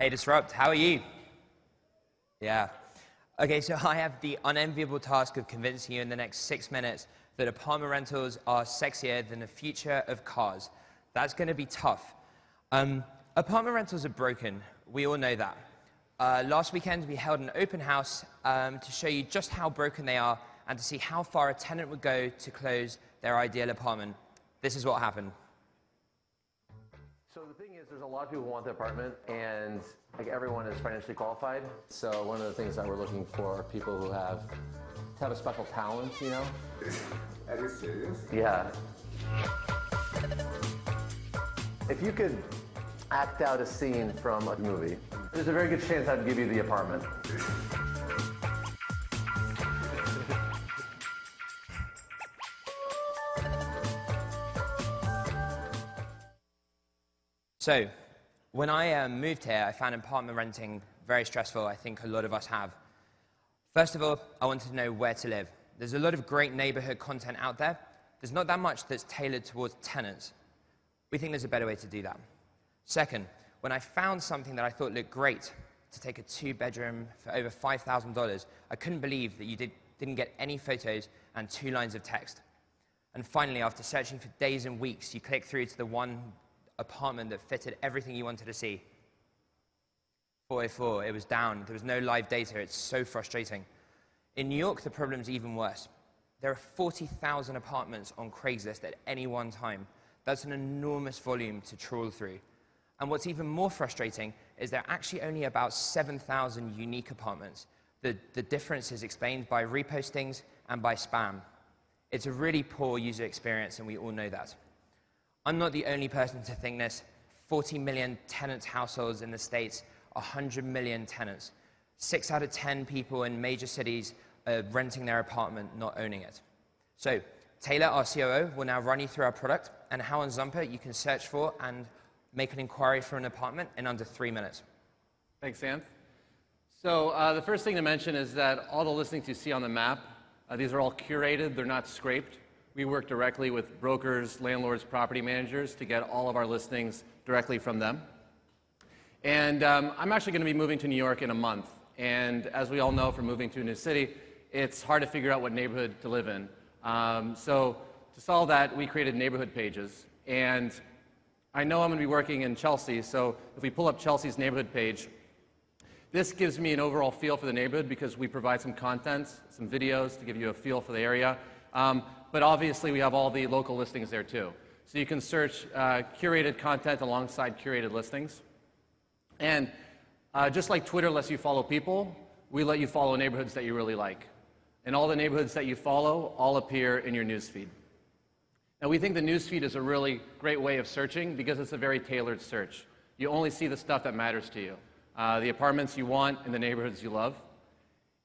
Hey, Disrupt, how are you? Yeah. Okay, so I have the unenviable task of convincing you in the next 6 minutes that apartment rentals are sexier than the future of cars. That's going to be tough. Apartment rentals are broken. We all know that. Last weekend, we held an open house to show you just how broken they are and to see how far a tenant would go to close their ideal apartment. This is what happened. So the thing is, there's a lot of people who want the apartment, and like everyone is financially qualified. So one of the things that we're looking for are people who have a special talent, you know? Are you serious? Yeah. If you could act out a scene from a movie, there's a very good chance I'd give you the apartment. So, when I moved here, I found apartment renting very stressful. I think a lot of us have. First of all, I wanted to know where to live. There's a lot of great neighborhood content out there. There's not that much that's tailored towards tenants. We think there's a better way to do that. Second, when I found something that I thought looked great, to take a 2-bedroom for over $5,000, I couldn't believe that you didn't get any photos and 2 lines of text. And finally, after searching for days and weeks, you click through to the one apartment that fitted everything you wanted to see. 404, it was down. There was no live data. It's so frustrating. In New York, the problem's even worse. There are 40,000 apartments on Craigslist at any one time. That's an enormous volume to trawl through. And what's even more frustrating is there are actually only about 7,000 unique apartments. The difference is explained by repostings and by spam. It's a really poor user experience, and we all know that. I'm not the only person to think this. 40 million tenant households in the States, 100 million tenants. 6 out of 10 people in major cities are renting their apartment, not owning it. So Taylor, our COO, will now run you through our product and how on Zumper you can search for and make an inquiry for an apartment in under 3 minutes. Thanks, Anth. So the first thing to mention is that all the listings you see on the map, these are all curated. They're not scraped. We work directly with brokers, landlords, property managers to get all of our listings directly from them. And I'm actually going to be moving to New York in a month. And as we all know from moving to a new city, it's hard to figure out what neighborhood to live in. So to solve that, we created neighborhood pages. And I know I'm going to be working in Chelsea, so if we pull up Chelsea's neighborhood page, this gives me an overall feel for the neighborhood because we provide some content, some videos to give you a feel for the area. But obviously, we have all the local listings there too. So you can search curated content alongside curated listings. And just like Twitter lets you follow people, we let you follow neighborhoods that you really like. And all the neighborhoods that you follow all appear in your newsfeed. Now, we think the newsfeed is a really great way of searching because it's a very tailored search. You only see the stuff that matters to you, the apartments you want in the neighborhoods you love.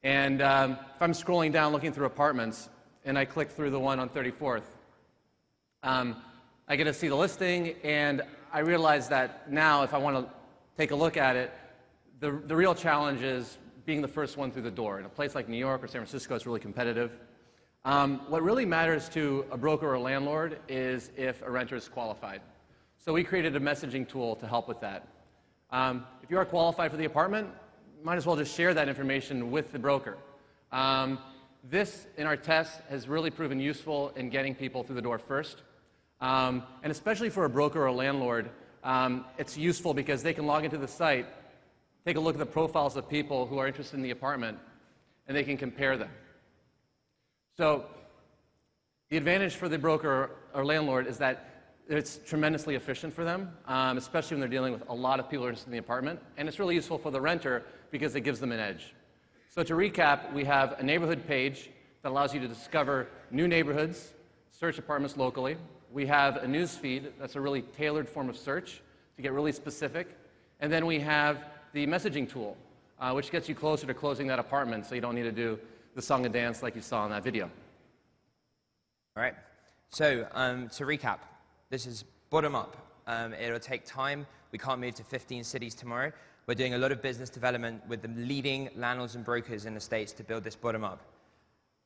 And if I'm scrolling down looking through apartments, and I click through the one on 34th, I get to see the listing, and I realize that now if I want to take a look at it, the real challenge is being the first one through the door. In a place like New York or San Francisco, it's really competitive. What really matters to a broker or a landlord is if a renter is qualified. So we created a messaging tool to help with that. If you are qualified for the apartment, you might as well just share that information with the broker. This, in our test, has really proven useful in getting people through the door first. And especially for a broker or a landlord, it's useful because they can log into the site, take a look at the profiles of people who are interested in the apartment, and they can compare them. So the advantage for the broker or landlord is that it's tremendously efficient for them, especially when they're dealing with a lot of people interested in the apartment. And it's really useful for the renter because it gives them an edge. So to recap, we have a neighborhood page that allows you to discover new neighborhoods, search apartments locally. We have a news feed that's a really tailored form of search to get really specific. And then we have the messaging tool, which gets you closer to closing that apartment so you don't need to do the song and dance like you saw in that video. All right. So to recap, this is bottom up. It'll take time. We can't move to 15 cities tomorrow. We're doing a lot of business development with the leading landlords and brokers in the States to build this bottom up.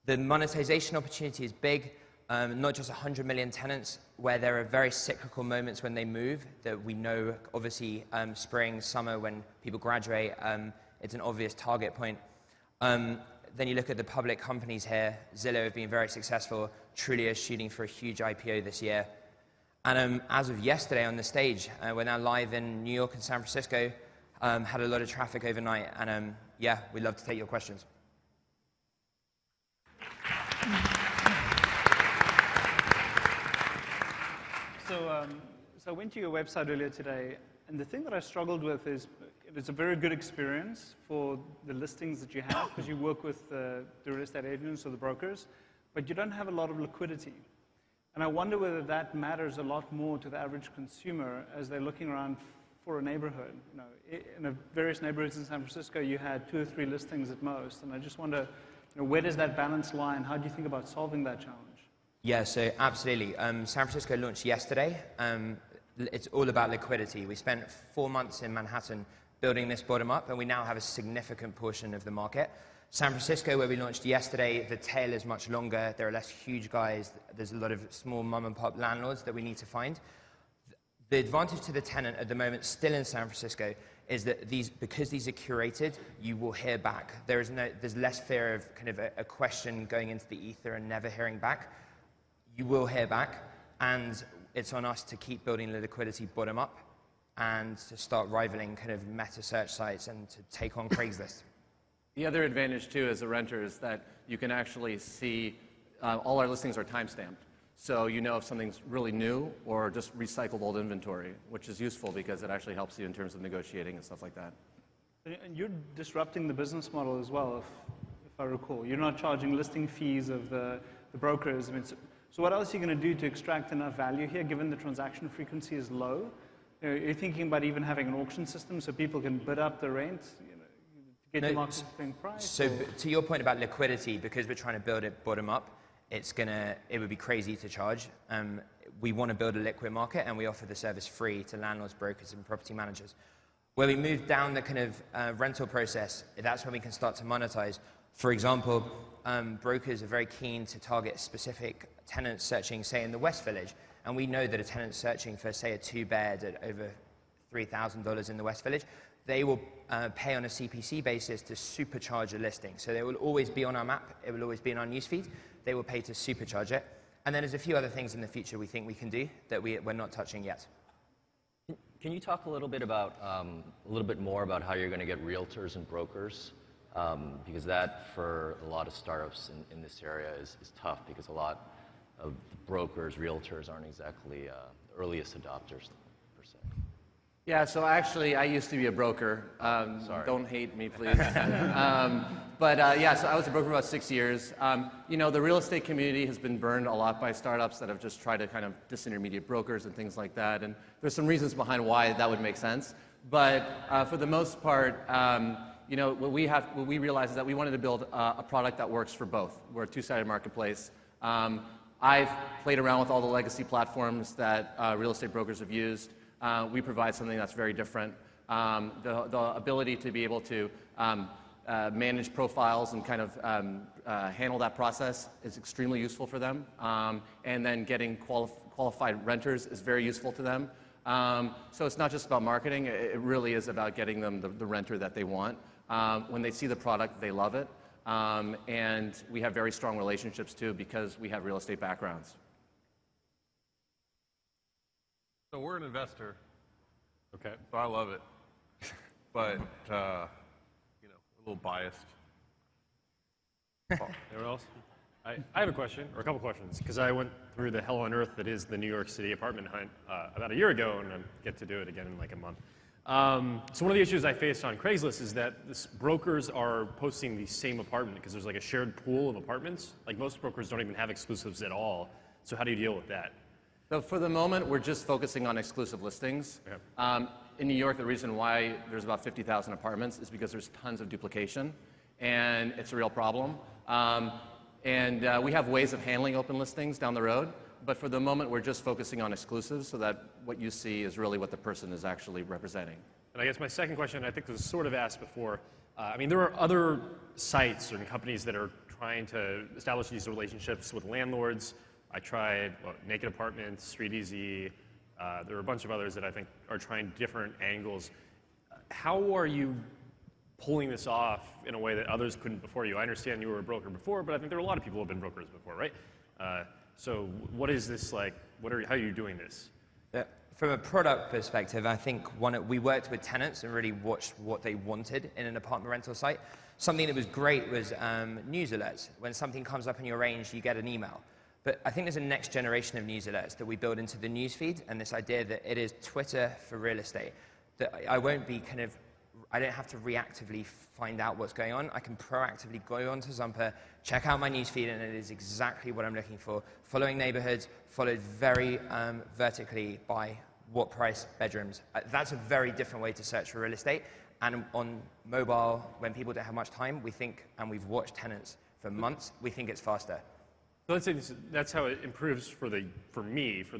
The monetization opportunity is big. not just 100 million tenants, where there are very cyclical moments when they move that we know, obviously, spring, summer, when people graduate, it's an obvious target point. Then you look at the public companies here. Zillow have been very successful. Trulia is shooting for a huge IPO this year. And as of yesterday on the stage, we're now live in New York and San Francisco, had a lot of traffic overnight, and yeah, we'd love to take your questions. So I went to your website earlier today, and the thing that I struggled with is it's a very good experience for the listings that you have, because you work with the real estate agents or the brokers, but you don't have a lot of liquidity. And I wonder whether that matters a lot more to the average consumer as they're looking around for a neighborhood. You know, in various neighborhoods in San Francisco, you had 2 or 3 listings at most, and I just wonder, you know, where does that balance lie, and how do you think about solving that challenge? Yeah, so absolutely. San Francisco launched yesterday. It's all about liquidity. We spent 4 months in Manhattan building this bottom up, and we now have a significant portion of the market. San Francisco, where we launched yesterday, the tail is much longer. There are less huge guys. There's a lot of small mom and pop landlords that we need to find. The advantage to the tenant at the moment, still in San Francisco, is that because these are curated, you will hear back. There's less fear of kind of a question going into the ether and never hearing back. You will hear back, and it's on us to keep building the liquidity bottom up and to start rivaling kind of meta search sites and to take on Craigslist. The other advantage, too, as a renter is that you can actually see all our listings are timestamped. So you know if something's really new or just recycled old inventory, which is useful because it actually helps you in terms of negotiating and stuff like that. And you're disrupting the business model as well, if I recall. You're not charging listing fees of the brokers. I mean, so what else are you going to do to extract enough value here, given the transaction frequency is low? You know, you're thinking about even having an auction system so people can bid up the rent, you know, to get the market price? So to your point about liquidity, because we're trying to build it bottom up, it would be crazy to charge. We want to build a liquid market, and we offer the service free to landlords, brokers, and property managers. Where we move down the kind of rental process, that's when we can start to monetize. For example, brokers are very keen to target specific tenants searching, say, in the West Village. And we know that a tenant searching for, say, a 2-bed at over $3,000 in the West Village, they will pay on a CPC basis to supercharge a listing. So they will always be on our map. It will always be in our newsfeed. They will pay to supercharge it. And then there's a few other things in the future we think we can do that we're not touching yet. Can you talk a little bit more about how you're going to get realtors and brokers? Because that, for a lot of startups in this area, is tough because a lot of brokers, realtors aren't exactly the earliest adopters, per se. Yeah, so actually, I used to be a broker. Sorry. Don't hate me, please. Yeah, so I was a broker for about 6 years. You know, the real estate community has been burned a lot by startups that have just tried to kind of disintermediate brokers and things like that. And there's some reasons behind why that would make sense. But for the most part, you know, what we realized is that we wanted to build a product that works for both. We're a two-sided marketplace. I've played around with all the legacy platforms that real estate brokers have used. We provide something that's very different. The ability to be able to manage profiles and kind of handle that process is extremely useful for them. And then getting qualified renters is very useful to them. So it's not just about marketing. It really is about getting them the renter that they want. When they see the product, they love it. And we have very strong relationships, too, because we have real estate backgrounds. So we're an investor, okay, so I love it, but, you know, a little biased. Oh, anyone else? I have a question, or a couple questions, because I went through the hell on earth that is the New York City apartment hunt about a year ago, and I get to do it again in like a month. So one of the issues I faced on Craigslist is that brokers are posting the same apartment because there's like a shared pool of apartments. Like most brokers don't even have exclusives at all. So how do you deal with that? So for the moment, we're just focusing on exclusive listings. Okay. In New York, the reason why there's about 50,000 apartments is because there's tons of duplication, and it's a real problem. We have ways of handling open listings down the road, but for the moment, we're just focusing on exclusives so that what you see is really what the person is actually representing. And I guess my second question, I think was sort of asked before. I mean, there are other sites and companies that are trying to establish these relationships with landlords. I tried Naked Apartments, Street Easy. There are a bunch of others that I think are trying different angles. How are you pulling this off in a way that others couldn't before you? I understand you were a broker before, but I think there are a lot of people who have been brokers before, right? So what is this like? How are you doing this? From a product perspective, I think we worked with tenants and really watched what they wanted in an apartment rental site. Something that was great was news alerts. When something comes up in your range, you get an email. But I think there's a next generation of news alerts that we build into the newsfeed, and this idea that it is Twitter for real estate. That I won't be I don't have to reactively find out what's going on. I can proactively go onto Zumper, check out my newsfeed, and it is exactly what I'm looking for. Following neighborhoods, followed very vertically by what price bedrooms. That's a very different way to search for real estate. And on mobile, when people don't have much time, we think, and we've watched tenants for months, we think it's faster. So let's say that's how it improves for the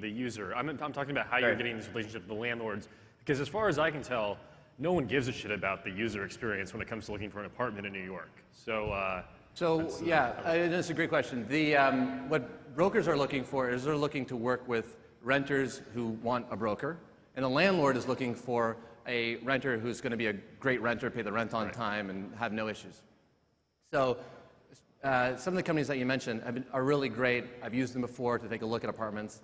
user. I'm talking about how you're getting this relationship with the landlords, because as far as I can tell, no one gives a shit about the user experience when it comes to looking for an apartment in New York. So that's a great question. What brokers are looking for is they're looking to work with renters who want a broker, and the landlord is looking for a renter who's going to be a great renter, pay the rent on time, and have no issues. So some of the companies that you mentioned are really great. I've used them before to take a look at apartments,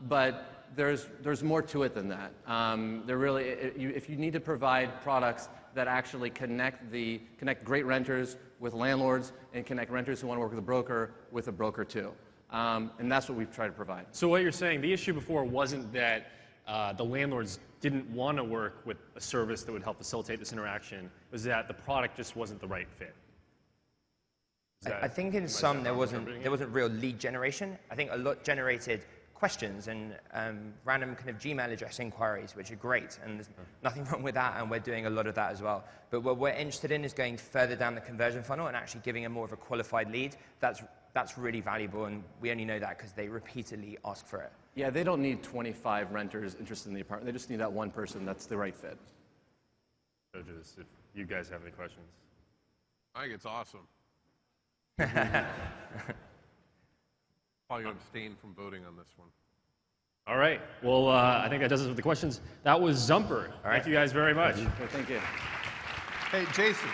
but there's more to it than that. If you need to provide products that actually connect great renters with landlords and connect renters who want to work with a broker too. And that's what we've tried to provide. So what you're saying, the issue before wasn't that the landlords didn't want to work with a service that would help facilitate this interaction, it was that the product just wasn't the right fit. I think in some there wasn't real lead generation. I think a lot generated questions and random kind of Gmail address inquiries, which are great, and there's nothing wrong with that, and we're doing a lot of that as well. But what we're interested in is going further down the conversion funnel and actually giving a more of a qualified lead. That's really valuable, and we only know that because they repeatedly ask for it. Yeah, they don't need 25 renters interested in the apartment. They just need that one person that's the right fit. Judges, if you guys have any questions. I think it's awesome. Probably going to abstain from voting on this one. All right. Well, I think that does it with the questions. That was Zumper. Thank you guys very much. Thank you. Hey, Jason.